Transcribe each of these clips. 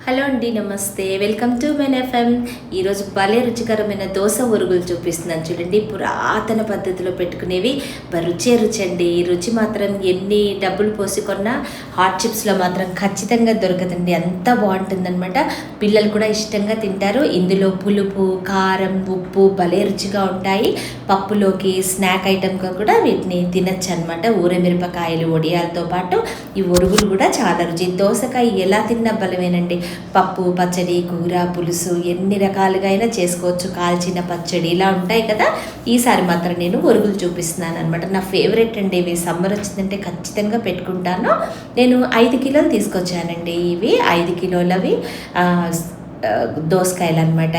Hello అండి, నమస్తే. Welcome to men FM. ఈరోజు భలే రుచికరమైన దోశ ఒరుగులు చూపిస్తున్నాను చూడండి. పురాతన పద్ధతిలో పెట్టుకునేవి రుచి అండి. రుచి మాత్రం ఎన్ని డబ్బులు పోసుకున్నా హాట్ చిప్స్లో మాత్రం ఖచ్చితంగా దొరకదండి. అంత బాగుంటుందన్నమాట. పిల్లలు కూడా ఇష్టంగా తింటారు. ఇందులో పులుపు, కారం, ఉప్పు భలే రుచిగా ఉంటాయి. పప్పులోకి స్నాక్ ఐటమ్గా కూడా వీటిని తినచ్చు అనమాట. ఊరమిరపకాయలు, వడియాలతో పాటు ఈ ఒరుగులు కూడా చాలా రుచి. దోసకాయ ఎలా తిన్నా బలమేనండి. పప్పు, పచ్చడి, కూర, పులుసు ఎన్ని రకాలుగా అయినా చేసుకోవచ్చు. కాల్చిన పచ్చడి ఇలా ఉంటాయి కదా. ఈసారి మాత్రం నేను ఒరుగులు చూపిస్తున్నాను అనమాట. నా ఫేవరెట్ అండి ఇవి. సమ్మర్ వచ్చిందంటే ఖచ్చితంగా పెట్టుకుంటాను. నేను 5 కిలోలు తీసుకొచ్చానండి. ఇవి 5 కిలోలవి దోసకాయలు అనమాట.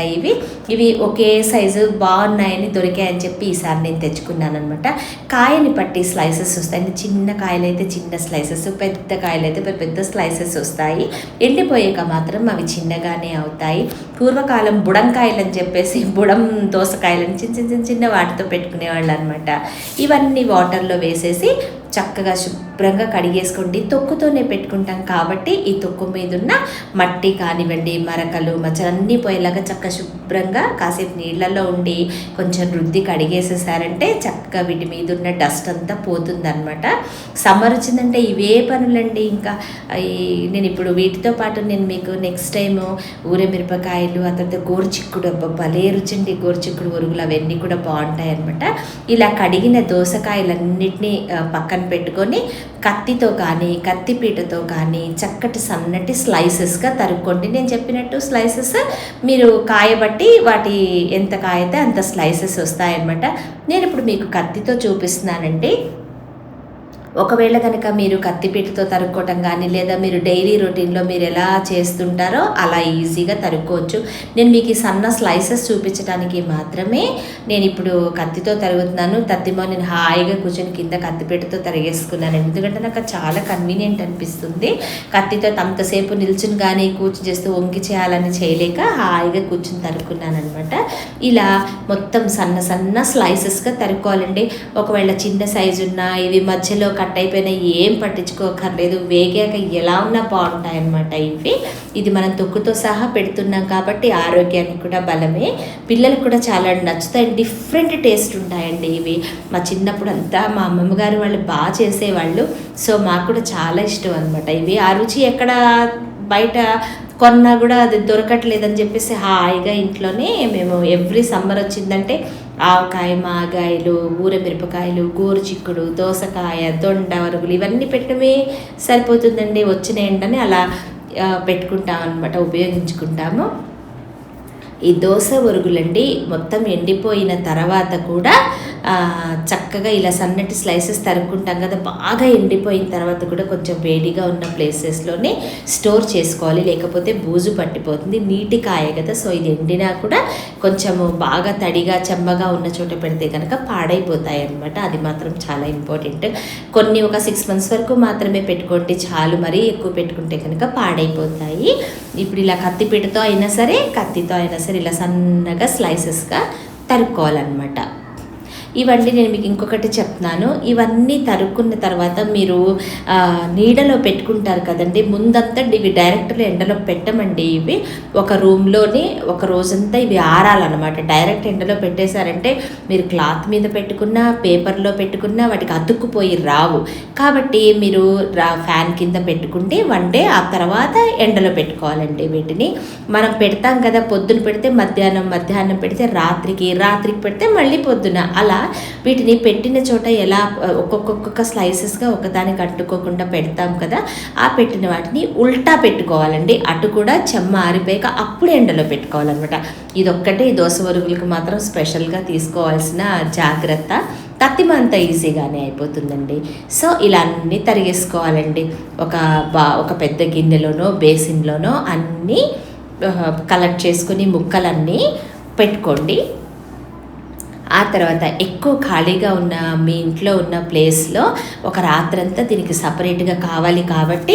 ఇవి ఒకే సైజు బాగున్నాయని దొరికాయని చెప్పి ఈసారి నేను తెచ్చుకున్నాను అనమాట. కాయని పట్టి స్లైసెస్ వస్తాయి. చిన్న కాయలు అయితే చిన్న స్లైసెస్, పెద్ద కాయలు అయితే పెద్ద స్లైసెస్ వస్తాయి. ఎండిపోయాక మాత్రం అవి చిన్నగానే అవుతాయి. పూర్వకాలం బుడంకాయలు అని చెప్పేసి బుడం దోసకాయలని చిన్న వాటితో పెట్టుకునేవాళ్ళు అనమాట. ఇవన్నీ వాటర్లో వేసేసి చక్కగా శుభ్రంగా కడిగేసుకోండి. తొక్కుతోనే పెట్టుకుంటాం కాబట్టి ఈ తొక్కు మీద ఉన్న మట్టి కానివ్వండి, మరకలు, మచ్చలు అన్నీ పోయేలాగా చక్కగా శుభ్రంగా కాసేపు నీళ్ళల్లో ఉండి కొంచెం రుద్ది కడిగేసేసారంటే చక్కగా వీటి మీద ఉన్న డస్ట్ అంతా పోతుందన్నమాట. సమ్మర్ వచ్చిందంటే ఇవే పనులండి. ఇంకా నేను ఇప్పుడు వీటితో పాటు నేను మీకు నెక్స్ట్ టైము ఊరమిరపకాయలు, ఆ తర్వాత గోరుచిక్కుడు, భలే రుచండి గోరుచిక్కుడు ఒరుగులు, అవన్నీ కూడా బాగుంటాయి అనమాట. ఇలా కడిగిన దోసకాయలన్నిటినీ పక్కన పెట్టుకొని కత్తితో కానీ కత్తిపీటతో కానీ చక్కటి సన్నటి స్లైసెస్గా తరుక్కోండి. నేను చెప్పినట్టు స్లైసెస్ మీరు కాయబట్టి వాటి ఎంత కాయతే అంత స్లైసెస్ వస్తాయన్నమాట. నేను ఇప్పుడు మీకు కత్తితో చూపిస్తున్నానండి. ఒకవేళ కనుక మీరు కత్తిపీటతో తరుక్కోవటం కానీ లేదా మీరు డైలీ రొటీన్లో మీరు ఎలా చేస్తుంటారో అలా ఈజీగా తరుక్కోవచ్చు. నేను మీకు ఈ సన్న స్లైసెస్ చూపించడానికి మాత్రమే నేను ఇప్పుడు కత్తితో తరుగుతున్నాను. తత్తిమో నేను హాయిగా కూర్చొని కింద కత్తిపీటతో తరిగేసుకున్నాను. ఎందుకంటే నాకు చాలా కన్వీనియంట్ అనిపిస్తుంది. కత్తితో అంతసేపు నిల్చుని కానీ కూర్చుని చేస్తూ వంకి చేయాలని చేయలేక హాయిగా కూర్చుని తరుక్కున్నాను అనమాట. ఇలా మొత్తం సన్న స్లైసెస్గా తరుక్కోవాలండి. ఒకవేళ చిన్న సైజు ఉన్నా ఇవి మధ్యలో కట్ అయిపోయినా ఏం పట్టించుకోకర్లేదు. వేగాక ఎలా ఉన్నా బాగుంటాయి అన్నమాట. ఇది మనం తొక్కుతో సహా పెడుతున్నాం కాబట్టి ఆరోగ్యానికి కూడా బలమే. పిల్లలకు కూడా చాలా నచ్చుతాయి. డిఫరెంట్ టేస్ట్ ఉంటాయండి ఇవి. మా చిన్నప్పుడు అంతా మా అమ్మమ్మ గారు వాళ్ళు బాగా చేసేవాళ్ళు. సో మాకు కూడా చాలా ఇష్టం అనమాట ఇవి. ఆ రుచి ఎక్కడ బయట కొన్నా కూడా అది దొరకట్లేదని చెప్పేసి హాయిగా ఇంట్లోనే మేము ఎవ్రీ సమ్మర్ వచ్చిందంటే ఆవకాయ, మాగాయలు, ఊరమిరపకాయలు, గోరుచిక్కుడు, దోసకాయ, దొండ ఒరుగులు ఇవన్నీ పెట్టడమే సరిపోతుందండి. వచ్చిన ఎండని అలా పెట్టుకుంటాం అనమాట, ఉపయోగించుకుంటాము. ఈ దోశ ఒరుగులండి మొత్తం ఎండిపోయిన తర్వాత కూడా చక్కగా ఇలా సన్నటి స్లైసెస్ తరుక్కుంటాం కదా. బాగా ఎండిపోయిన తర్వాత కూడా కొంచెం వేడిగా ఉన్న ప్లేసెస్లోనే స్టోర్ చేసుకోవాలి, లేకపోతే బూజు పట్టిపోతుంది. నీటి కాయ కదా, సో ఇది ఎండినా కూడా కొంచెము బాగా తడిగా చెమ్మగా ఉన్న చోట పెడితే కనుక పాడైపోతాయి అన్నమాట. అది మాత్రం చాలా ఇంపార్టెంట్. కొన్ని ఒక 6 months వరకు మాత్రమే పెట్టుకోండి చాలు. మరీ ఎక్కువ పెట్టుకుంటే కనుక పాడైపోతాయి. ఇప్పుడు ఇలా కత్తిపీటతో అయినా సరే కత్తితో అయినా సరే ఇలా సన్నగా స్లైసెస్గా తరుక్కోవాలన్నమాట. ఇవన్నీ నేను మీకు ఇంకొకటి చెప్తున్నాను. ఇవన్నీ తరుక్కున్న తర్వాత మీరు నీడలో పెట్టుకుంటారు కదండి. ముందంతా ఇవి డైరెక్ట్గా ఎండలో పెట్టమండి. ఇవి ఒక రూమ్లోని ఒక రోజంతా ఇవి ఆరాలన్నమాట. డైరెక్ట్ ఎండలో పెట్టేశారంటే మీరు క్లాత్ మీద పెట్టుకున్నా పేపర్లో పెట్టుకున్నా వాటికి అతుక్కుపోయి రావు. కాబట్టి మీరు ఫ్యాన్ కింద పెట్టుకుంటే 1 day ఆ తర్వాత ఎండలో పెట్టుకోవాలండి. వీటిని మనం పెడతాం కదా, పొద్దున పెడితే మధ్యాహ్నం పెడితే రాత్రికి పెడితే మళ్ళీ పొద్దున, అలా వీటిని పెట్టిన చోట ఎలా ఒక్కొక్క స్లైసెస్గా ఒకదానికి అంటుకోకుండా పెడతాం కదా, ఆ పెట్టిన వాటిని ఉల్టా పెట్టుకోవాలండి. అటు కూడా చెమ్మ ఆరిపోయాక అప్పుడు ఎండలో పెట్టుకోవాలన్నమాట. ఇదొక్కటే ఈ దోశ ఒరుగులకు మాత్రం స్పెషల్గా తీసుకోవాల్సిన జాగ్రత్త. తత్తిమ అంతా ఈజీగానే అయిపోతుందండి. సో ఇలా అన్నీ తరిగేసుకోవాలండి. ఒక పెద్ద గిన్నెలోనో బేసిన్లోనో అన్నీ కలెక్ట్ చేసుకుని ముక్కలన్నీ పెట్టుకోండి. ఆ తర్వాత ఎక్కువ ఖాళీగా ఉన్న మీ ఇంట్లో ఉన్న ప్లేస్లో ఒక రాత్రంతా దీనికి సపరేట్గా కావాలి కాబట్టి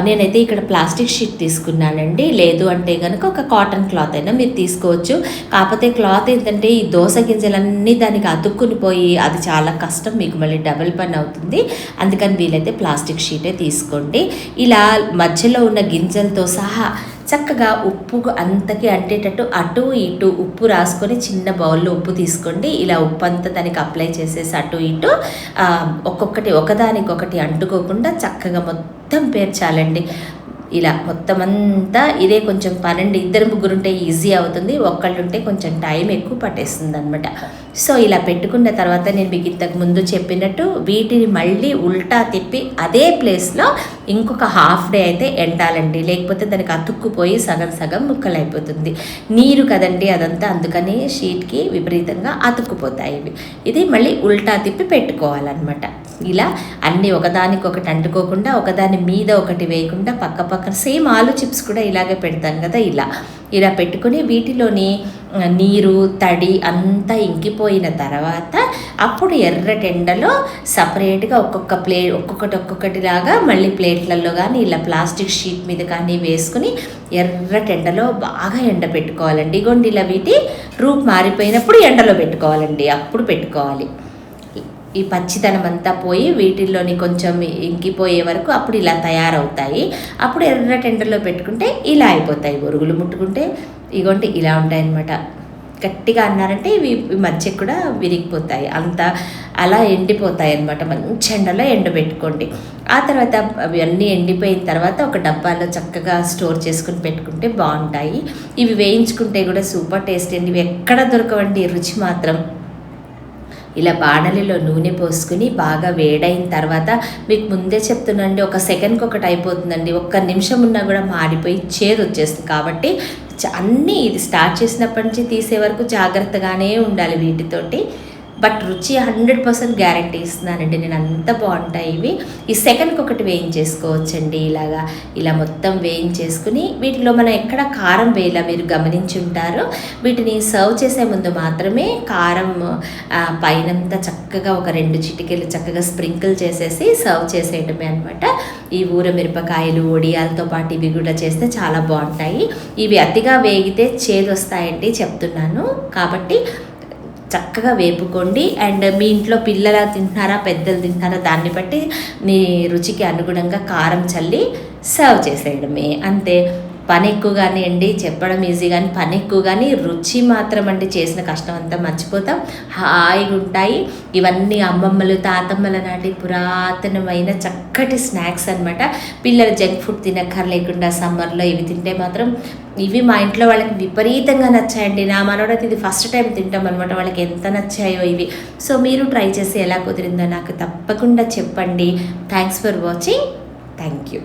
నేనైతే ఇక్కడ ప్లాస్టిక్ షీట్ తీసుకున్నానండి. లేదు అంటే కనుక ఒక కాటన్ క్లాత్ అయినా మీరు తీసుకోవచ్చు. కాకపోతే క్లాత్ ఏంటంటే ఈ దోస గింజలన్నీ దానికి అతుక్కుని పోయి అది చాలా కష్టం, మీకు మళ్ళీ డబుల్ పని అవుతుంది. అందుకని వీలైతే ప్లాస్టిక్ షీటే తీసుకోండి. ఇలా మధ్యలో ఉన్న గింజలతో సహా చక్కగా ఉప్పు అంతకి అంటేటట్టు అటు ఇటు ఉప్పు రాసుకొని చిన్న బౌల్లో ఉప్పు తీసుకోండి. ఇలా ఉప్పు అంతా దానికి అప్లై చేసేసి అటు ఇటు ఒక్కొక్కటి ఒకదానికొకటి అంటుకోకుండా చక్కగా మొత్తం పేర్చాలండి. ఇలా మొత్తం అంతా ఇదే కొంచెం పనండి. 2-3 ఉంటే ఈజీ అవుతుంది, ఒక్కళ్ళు ఉంటే కొంచెం టైం ఎక్కువ పట్టేస్తుంది అనమాట. సో ఇలా పెట్టుకున్న తర్వాత నేను మీకు ఇంతకు ముందు చెప్పినట్టు వీటిని మళ్ళీ ఉల్టా తిప్పి అదే ప్లేస్లో ఇంకొక హాఫ్ డే అయితే ఎండాలండి. లేకపోతే దానికి అతుక్కుపోయి సగం సగం ముక్కలు అయిపోతుంది. నీరు కదండి అదంతా, అందుకని షీట్కి విపరీతంగా అతుక్కుపోతాయి ఇవి. ఇది మళ్ళీ ఉల్టా తిప్పి పెట్టుకోవాలన్నమాట. ఇలా అన్నీ ఒకదానికొకటి అంటుకోకుండా ఒకదాని మీద ఒకటి వేయకుండా పక్క పక్కన సేమ్ ఆలు చిప్స్ కూడా ఇలాగే పెడతాం కదా, ఇలా పెట్టుకొని వీటిలోని నీరు తడి అంతా ఇంకిపోయిన తర్వాత అప్పుడు ఎర్రటెండలో సపరేట్గా ఒక్కొక్కటిలాగా మళ్ళీ ప్లేట్లలో కానీ ఇలా ప్లాస్టిక్ షీట్ మీద కానీ వేసుకుని ఎర్రటెండలో బాగా ఎండ పెట్టుకోవాలండి. ఇగోండి ఇలా వీటి రూపు మారిపోయినప్పుడు ఎండలో పెట్టుకోవాలండి, అప్పుడు పెట్టుకోవాలి. ఈ పచ్చిదనం అంతా పోయి వీటిల్లోని కొంచెం ఇంకిపోయే వరకు అప్పుడు ఇలా తయారవుతాయి. అప్పుడు ఎర్రటెండలో పెట్టుకుంటే ఇలా అయిపోతాయి. బొరుగులు ముట్టుకుంటే ఇగోండి ఇలా ఉంటాయన్నమాట. గట్టిగా అన్నారంటే ఇవి మధ్య కూడా విరిగిపోతాయి, అలా ఎండిపోతాయి అన్నమాట. మంచి ఎండలో ఎండబెట్టుకోండి. ఆ తర్వాత అవి అన్నీ ఎండిపోయిన తర్వాత ఒక డబ్బాలో చక్కగా స్టోర్ చేసుకుని పెట్టుకుంటే బాగుంటాయి. ఇవి వేయించుకుంటే కూడా సూపర్ టేస్ట్ అండి. ఇవి ఎక్కడ దొరకవండి, రుచి మాత్రం. ఇలా బాణలిలో నూనె పోసుకుని బాగా వేడైన తర్వాత మీకు ముందే చెప్తున్నాండి, ఒక సెకండ్కి ఒకటి అయిపోతుందండి. 1 నిమిషం ఉన్నా కూడా మాడిపోయి చేదు వచ్చేస్తుంది. కాబట్టి అన్నీ ఇది స్టార్ట్ చేసినప్పటి నుంచి తీసే వరకు జాగ్రత్తగానే ఉండాలి వీటితోటి. బట్ రుచి 100% గ్యారంటీ ఇస్తున్నానండి నేను, అంత బాగుంటాయి ఇవి. ఈ సెకండ్కి ఒకటి వేయించేసుకోవచ్చండి. ఇలా మొత్తం వేయించేసుకుని వీటిలో మనం ఎక్కడ కారం వేయాల మీరు గమనించి ఉంటారు. వీటిని సర్వ్ చేసే ముందు మాత్రమే కారం పైనంతా చక్కగా ఒక 2 చిటికెలు చక్కగా స్ప్రింకిల్ చేసేసి సర్వ్ చేసేయటమే అనమాట. ఈ ఊర మిరపకాయలు ఒడియాలతో పాటు ఇవి కూడా చేస్తే చాలా బాగుంటాయి. ఇవి అతిగా వేగితే చేదు వస్తాయండి చెప్తున్నాను. కాబట్టి చక్కగా వేపుకోండి. అండ్ మీ ఇంట్లో పిల్లలు తింటున్నారా పెద్దలు తింటున్నారా దాన్ని బట్టి మీ రుచికి అనుగుణంగా కారం చల్లి సర్వ్ చేసేయడమే, అంతే. పని ఎక్కువగానే అండి, చెప్పడం ఈజీ కానీ పని ఎక్కువ కానీ రుచి మాత్రం అండి చేసిన కష్టం అంతా మర్చిపోతాం. హాయిగా ఉంటాయి. ఇవన్నీ అమ్మమ్మలు తాతమ్మల నాటి పురాతనమైన చక్కటి స్నాక్స్ అనమాట. పిల్లలు జంక్ ఫుడ్ తినక్కర్లేకుండా సమ్మర్లో ఇవి తింటే మాత్రం ఇవి మా ఇంట్లో వాళ్ళకి విపరీతంగా నచ్చాయండి. నా మనోడైతే ఇది ఫస్ట్ టైం తింటాం అనమాట, వాళ్ళకి ఎంత నచ్చాయో ఇవి. సో మీరు ట్రై చేసి ఎలా కుదిరిందో నాకు తప్పకుండా చెప్పండి. Thanks for watching. Thank you.